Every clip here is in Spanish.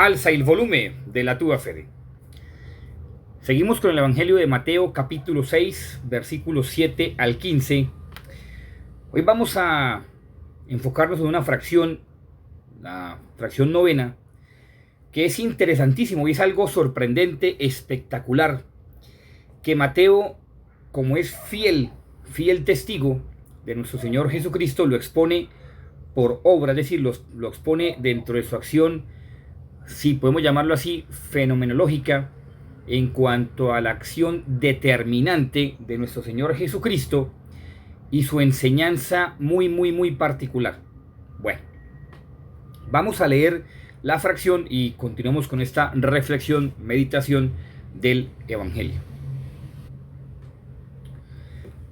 Alza el volumen de la tua fede. Seguimos con el Evangelio de Mateo, capítulo 6, versículos 7 al 15. Hoy vamos a enfocarnos en una fracción, la fracción novena, que es interesantísimo y es algo sorprendente, espectacular, que Mateo, como es fiel testigo de nuestro Señor Jesucristo, lo expone por obra, es decir, lo expone dentro de su acción, si podemos llamarlo así, fenomenológica, en cuanto a la acción determinante de nuestro Señor Jesucristo y su enseñanza muy particular. Bueno, vamos a leer la fracción y continuamos con esta reflexión, meditación del Evangelio.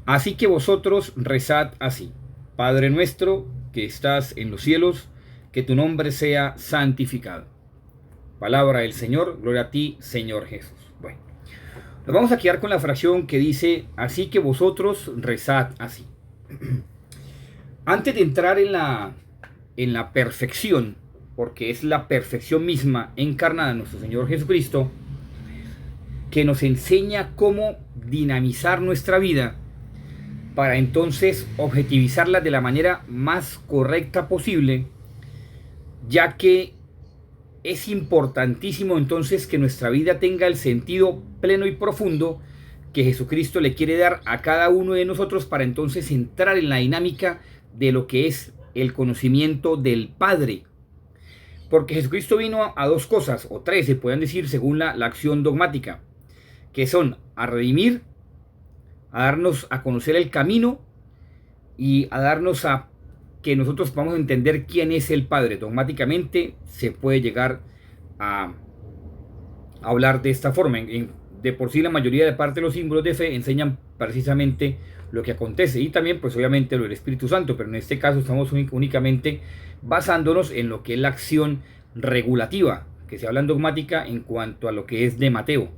Así que vosotros rezad así: Padre nuestro que estás en los cielos, que tu nombre sea santificado. Palabra del Señor, gloria a ti, Señor Jesús. Bueno, nos vamos a quedar con la fracción que dice: así que vosotros rezad así. Antes de entrar en la perfección, porque es la perfección misma encarnada en nuestro Señor Jesucristo, que nos enseña cómo dinamizar nuestra vida para entonces objetivizarla de la manera más correcta posible, ya que es importantísimo entonces que nuestra vida tenga el sentido pleno y profundo que Jesucristo le quiere dar a cada uno de nosotros para entonces entrar en la dinámica de lo que es el conocimiento del Padre. Porque Jesucristo vino a dos cosas, o tres se pueden decir según la acción dogmática, que son a redimir, a darnos a conocer el camino y a darnos a que nosotros podamos entender quién es el Padre. Dogmáticamente se puede llegar a hablar de esta forma. De por sí la mayoría de parte de los símbolos de fe enseñan precisamente lo que acontece, y también pues obviamente lo del Espíritu Santo, pero en este caso estamos únicamente basándonos en lo que es la acción regulativa que se habla en dogmática en cuanto a lo que es de Mateo.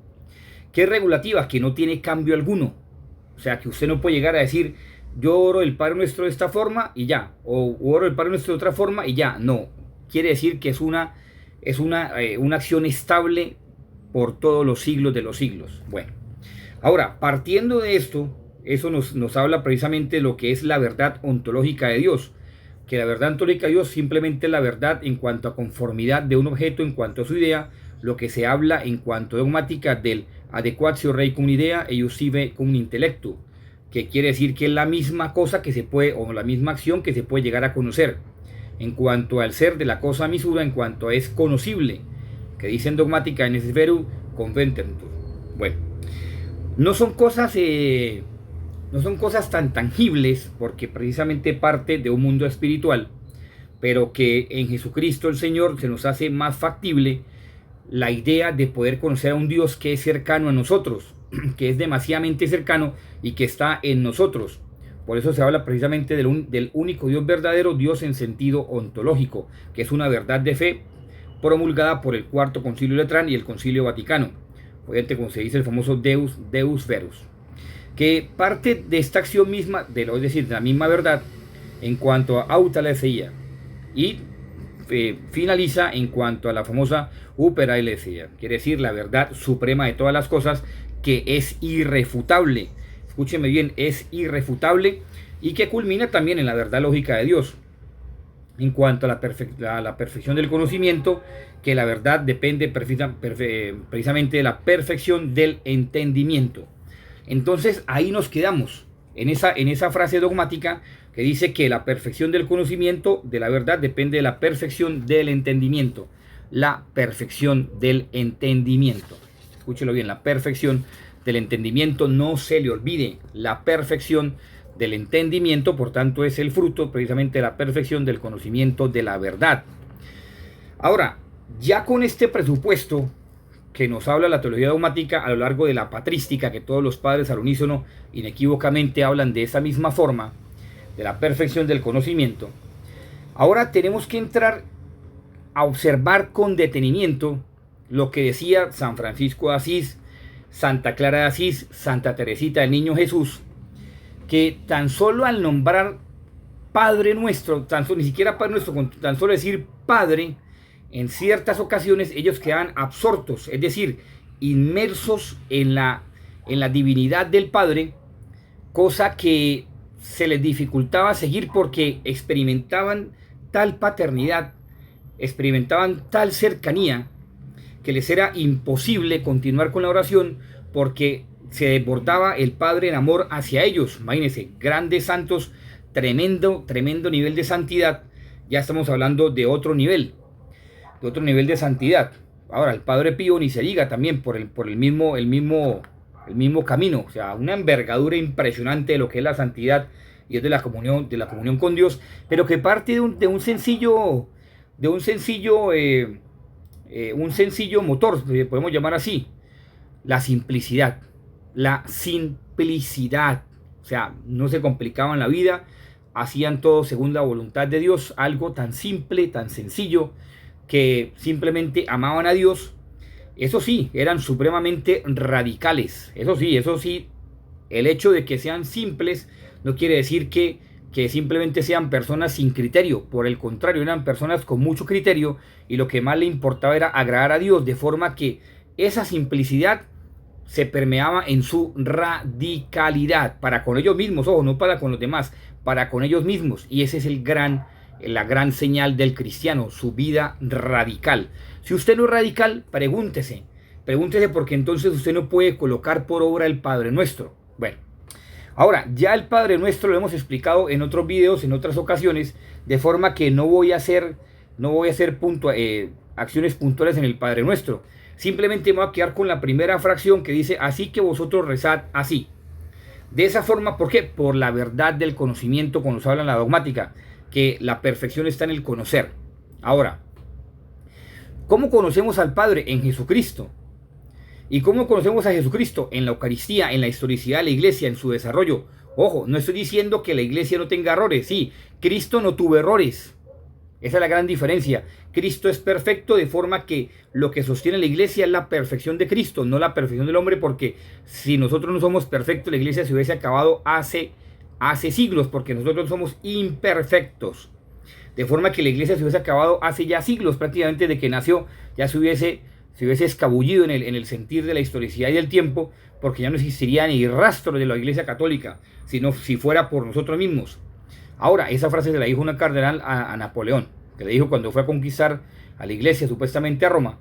¿Qué es regulativa? Que no tiene cambio alguno. O sea, que usted no puede llegar a decir: yo oro el Padre Nuestro de esta forma y ya, o oro el Padre Nuestro de otra forma y ya. No, quiere decir que es una acción estable por todos los siglos de los siglos. Bueno, ahora, partiendo de esto, eso nos habla precisamente de lo que es la verdad ontológica de Dios, que la verdad ontológica de Dios simplemente es la verdad en cuanto a conformidad de un objeto, en cuanto a su idea, lo que se habla en cuanto a dogmática del adequatio rei cum idea e iussive cum intellectu, que quiere decir que es la misma cosa que se puede, o la misma acción que se puede llegar a conocer, en cuanto al ser de la cosa misura, en cuanto a es conocible, que dice en dogmática en veru convententur. Bueno, no son cosas tan tangibles, porque precisamente parte de un mundo espiritual, pero que en Jesucristo el Señor se nos hace más factible la idea de poder conocer a un Dios que es cercano a nosotros, que es demasiadamente cercano y que está en nosotros. Por eso se habla precisamente del único Dios verdadero, Dios en sentido ontológico, que es una verdad de fe promulgada por el Cuarto Concilio de Letrán y el Concilio Vaticano, obviamente como se dice el famoso Deus Verus, que parte de esta acción misma, es decir, de la misma verdad en cuanto a autaletheia, y finaliza en cuanto a la famosa uperaeletheia, quiere decir la verdad suprema de todas las cosas, que es irrefutable. Escúcheme bien, es irrefutable, y que culmina también en la verdad lógica de Dios en cuanto a la perfección del conocimiento, que la verdad depende precisamente de la perfección del entendimiento. Entonces ahí nos quedamos en esa frase dogmática que dice que la perfección del conocimiento de la verdad depende de la perfección del entendimiento. La perfección del entendimiento. Escúchelo bien, la perfección del entendimiento, no se le olvide, la perfección del entendimiento, por tanto, es el fruto precisamente de la perfección del conocimiento de la verdad. Ahora, ya con este presupuesto que nos habla la teología dogmática a lo largo de la patrística, que todos los padres al unísono inequívocamente hablan de esa misma forma, de la perfección del conocimiento, ahora tenemos que entrar a observar con detenimiento lo que decía San Francisco de Asís, Santa Clara de Asís, Santa Teresita del Niño Jesús, que tan solo al nombrar Padre Nuestro, ni siquiera Padre Nuestro, con tan solo decir Padre, en ciertas ocasiones ellos quedaban absortos, es decir, inmersos en la divinidad del Padre, cosa que se les dificultaba seguir porque experimentaban tal paternidad, experimentaban tal cercanía, que les era imposible continuar con la oración porque se desbordaba el Padre en amor hacia ellos. Imagínense, grandes santos, tremendo nivel de santidad. Ya estamos hablando de otro nivel de santidad. Ahora, el Padre Pío ni se diga también por el mismo camino. O sea, una envergadura impresionante de lo que es la santidad y es de la comunión con Dios, pero que parte de un sencillo motor, podemos llamar así, la simplicidad. O sea, no se complicaban la vida, hacían todo según la voluntad de Dios, algo tan simple, tan sencillo, que simplemente amaban a Dios. Eso sí, eran supremamente radicales. Eso sí, el hecho de que sean simples no quiere decir que simplemente sean personas sin criterio. Por el contrario, eran personas con mucho criterio y lo que más le importaba era agradar a Dios, de forma que esa simplicidad se permeaba en su radicalidad para con ellos mismos, ojo, no para con los demás, para con ellos mismos. Y ese es la gran señal del cristiano, su vida radical. Si usted no es radical, pregúntese porque entonces usted no puede colocar por obra el Padre Nuestro. Bueno, ahora, ya el Padre Nuestro lo hemos explicado en otros videos, en otras ocasiones, de forma que no voy a hacer acciones puntuales en el Padre Nuestro. Simplemente me voy a quedar con la primera fracción que dice, así que vosotros rezad así. De esa forma, ¿por qué? Por la verdad del conocimiento, cuando se habla en la dogmática, que la perfección está en el conocer. Ahora, ¿cómo conocemos al Padre? En Jesucristo. ¿Y cómo conocemos a Jesucristo? En la Eucaristía, en la historicidad de la iglesia, en su desarrollo. Ojo, no estoy diciendo que la iglesia no tenga errores. Sí, Cristo no tuvo errores. Esa es la gran diferencia. Cristo es perfecto, de forma que lo que sostiene la iglesia es la perfección de Cristo, no la perfección del hombre, porque si nosotros no somos perfectos, la iglesia se hubiese acabado hace siglos, porque nosotros somos imperfectos. De forma que la iglesia se hubiese acabado hace ya siglos, prácticamente de que nació, ya se hubiese escabullido en el sentir de la historicidad y del tiempo, porque ya no existiría ni rastro de la iglesia católica, sino si fuera por nosotros mismos. Ahora, esa frase se la dijo una cardenal a Napoleón, que le dijo cuando fue a conquistar a la iglesia, supuestamente a Roma,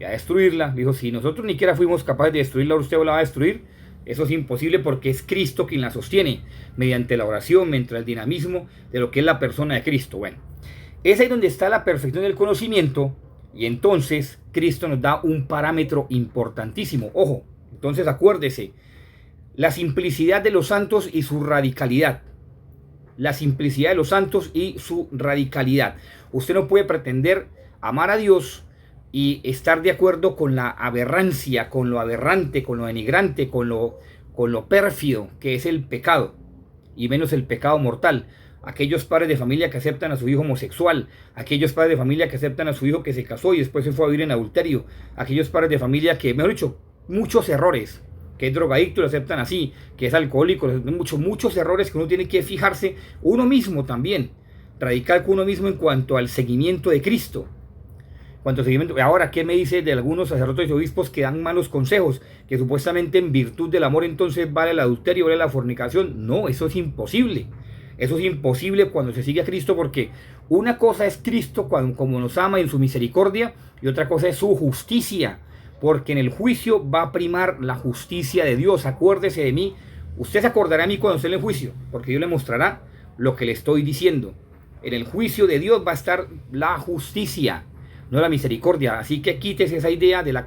y a destruirla. Dijo, si nosotros ni siquiera fuimos capaces de destruirla, usted la va a destruir. Eso es imposible porque es Cristo quien la sostiene, mediante la oración, mediante el dinamismo de lo que es la persona de Cristo. Bueno, es ahí donde está la perfección del conocimiento, y entonces Cristo nos da un parámetro importantísimo. Ojo, entonces acuérdese, la simplicidad de los santos y su radicalidad. La simplicidad de los santos y su radicalidad. Usted no puede pretender amar a Dios y estar de acuerdo con la aberrancia, con lo aberrante, con lo denigrante, con lo pérfido que es el pecado, y menos el pecado mortal. Aquellos padres de familia que aceptan a su hijo homosexual, aquellos padres de familia que aceptan a su hijo que se casó y después se fue a vivir en adulterio, aquellos padres de familia que, mejor dicho, muchos errores, que es drogadicto lo aceptan así, que es alcohólico, muchos errores que uno tiene que fijarse uno mismo también, radical con uno mismo en cuanto al seguimiento de Cristo. Ahora, ¿qué me dice de algunos sacerdotes y obispos que dan malos consejos? Que supuestamente en virtud del amor entonces vale el adulterio, vale la fornicación. No, eso es imposible. Eso es imposible cuando se sigue a Cristo, porque una cosa es Cristo como nos ama en su misericordia, y otra cosa es su justicia, porque en el juicio va a primar la justicia de Dios. Acuérdese de mí. Usted se acordará de mí cuando esté en el juicio, porque Dios le mostrará lo que le estoy diciendo. En el juicio de Dios va a estar la justicia, no la misericordia. Así que quitemos esa idea de la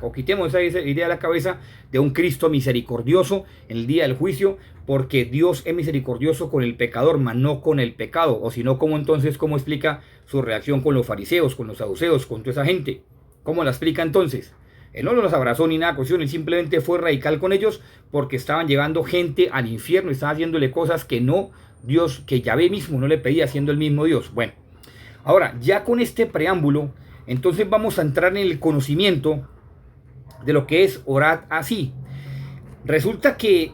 cabeza de un Cristo misericordioso en el día del juicio, porque Dios es misericordioso con el pecador, mas no con el pecado. O si no, ¿cómo explica su reacción con los fariseos, con los saduceos, con toda esa gente? ¿Cómo la explica entonces? Él no los abrazó ni nada, él simplemente fue radical con ellos porque estaban llevando gente al infierno, estaban haciéndole cosas que que Yahvé mismo no le pedía, siendo el mismo Dios. Bueno, ahora, ya con este preámbulo, entonces vamos a entrar en el conocimiento de lo que es orad así. Resulta que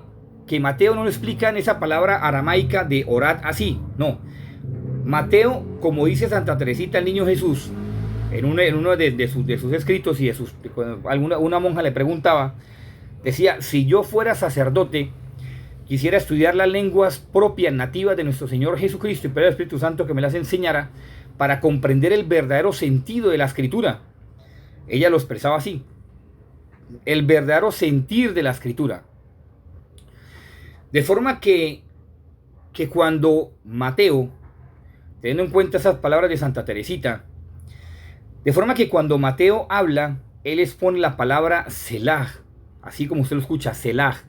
Mateo no lo explica en esa palabra aramaica de orad así, no. Mateo, como dice Santa Teresita el Niño Jesús, en uno de sus escritos y cuando una monja le preguntaba, decía, si yo fuera sacerdote, quisiera estudiar las lenguas propias, nativas de nuestro Señor Jesucristo y pedir al Espíritu Santo que me las enseñara para comprender el verdadero sentido de la Escritura. Ella lo expresaba así, el verdadero sentir de la Escritura. De forma que cuando Mateo, teniendo en cuenta esas palabras de Santa Teresita, de forma que cuando Mateo habla, él expone la palabra Selah, así como usted lo escucha, Selah.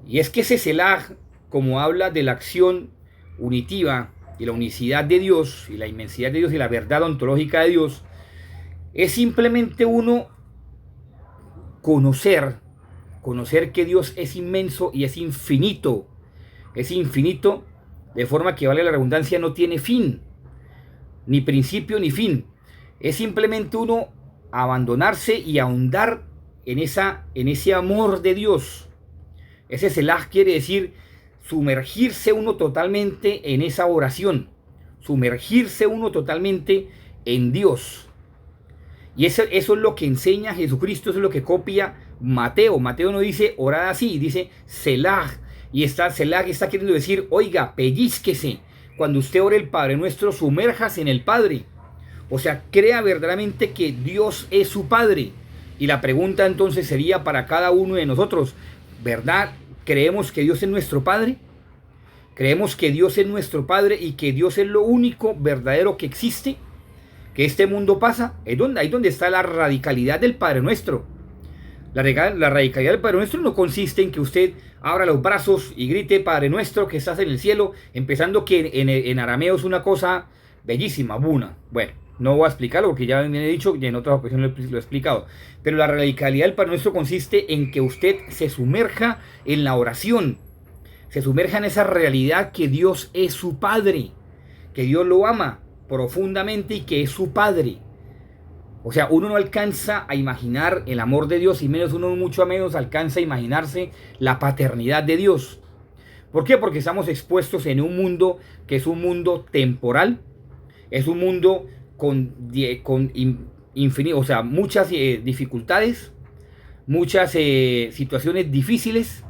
Y es que ese Selah, como habla de la acción unitiva y la unicidad de Dios, y la inmensidad de Dios y la verdad ontológica de Dios, es simplemente uno conocer que Dios es inmenso y es infinito. Es infinito, de forma que, vale la redundancia, no tiene fin, ni principio ni fin. Es simplemente uno abandonarse y ahondar en ese amor de Dios. Ese Selah quiere decir sumergirse uno totalmente en esa oración, sumergirse uno totalmente en Dios. Y eso es lo que enseña Jesucristo, eso es lo que copia Mateo. Mateo no dice orad así, dice Selah. Y Selah está queriendo decir, oiga, pellizquese. Cuando usted ore el Padre Nuestro, sumérjase en el Padre. O sea, crea verdaderamente que Dios es su Padre. Y la pregunta entonces sería para cada uno de nosotros, ¿verdad? ¿Creemos que Dios es nuestro Padre? ¿Creemos que Dios es nuestro Padre y que Dios es lo único verdadero que existe? ¿Que este mundo pasa? Ahí donde está la radicalidad del Padre Nuestro. La radicalidad del Padre Nuestro no consiste en que usted abra los brazos y grite Padre Nuestro que estás en el cielo, empezando que en arameo es una cosa bellísima, buna. Bueno, no voy a explicarlo porque ya me he dicho y en otras ocasiones lo he explicado. Pero la radicalidad del Padre Nuestro consiste en que usted se sumerja en la oración, se sumerja en esa realidad que Dios es su Padre, que Dios lo ama profundamente y que es su Padre. O sea, uno no alcanza a imaginar el amor de Dios y mucho menos alcanza a imaginarse la paternidad de Dios. ¿Por qué? Porque estamos expuestos en un mundo que es un mundo temporal, es un mundo con infinito, o sea, muchas dificultades, muchas situaciones difíciles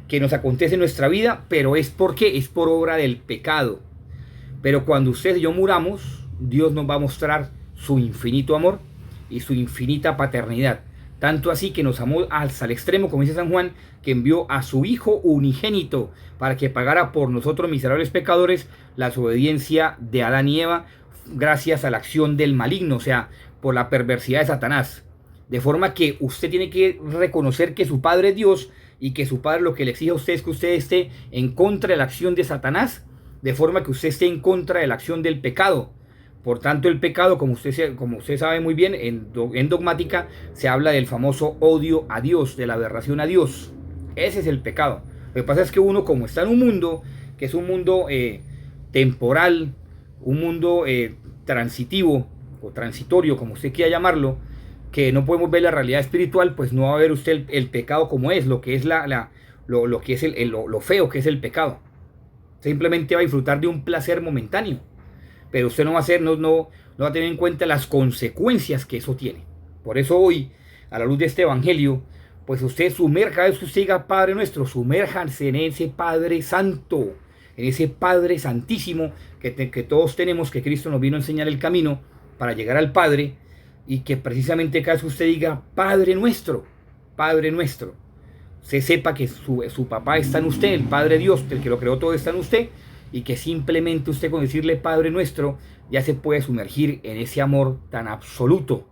que nos acontecen en nuestra vida, pero es porque es por obra del pecado. Pero cuando usted y yo muramos, Dios nos va a mostrar su infinito amor y su infinita paternidad. Tanto así que nos amó hasta el extremo, como dice San Juan, que envió a su Hijo unigénito para que pagara por nosotros miserables pecadores la desobediencia de Adán y Eva, gracias a la acción del maligno, o sea, por la perversidad de Satanás. De forma que usted tiene que reconocer que su Padre es Dios y que su Padre lo que le exige a usted es que usted esté en contra de la acción de Satanás, de forma que usted esté en contra de la acción del pecado. Por tanto, el pecado, como usted sabe muy bien, en dogmática se habla del famoso odio a Dios, de la aberración a Dios. Ese es el pecado. Lo que pasa es que uno, como está en un mundo, que es un mundo temporal, un mundo transitivo o transitorio, como usted quiera llamarlo, que no podemos ver la realidad espiritual, pues no va a ver usted el pecado como es, lo que es lo que es lo feo que es el pecado. Simplemente va a disfrutar de un placer momentáneo, pero usted no va a tener en cuenta las consecuencias que eso tiene. Por eso hoy, a la luz de este evangelio, pues usted cada vez que usted diga Padre Nuestro, sumérjanse en ese Padre Santo, en ese Padre Santísimo que todos tenemos, que Cristo nos vino a enseñar el camino para llegar al Padre, y que precisamente cada vez que usted diga Padre Nuestro, se sepa que su papá está en usted, el Padre Dios, el que lo creó todo está en usted, y que simplemente usted con decirle Padre Nuestro ya se puede sumergir en ese amor tan absoluto,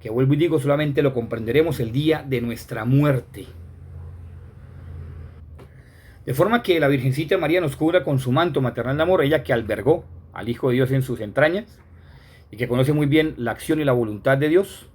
que vuelvo y digo, solamente lo comprenderemos el día de nuestra muerte. De forma que la Virgencita María nos cubra con su manto maternal de amor, ella que albergó al Hijo de Dios en sus entrañas y que conoce muy bien la acción y la voluntad de Dios,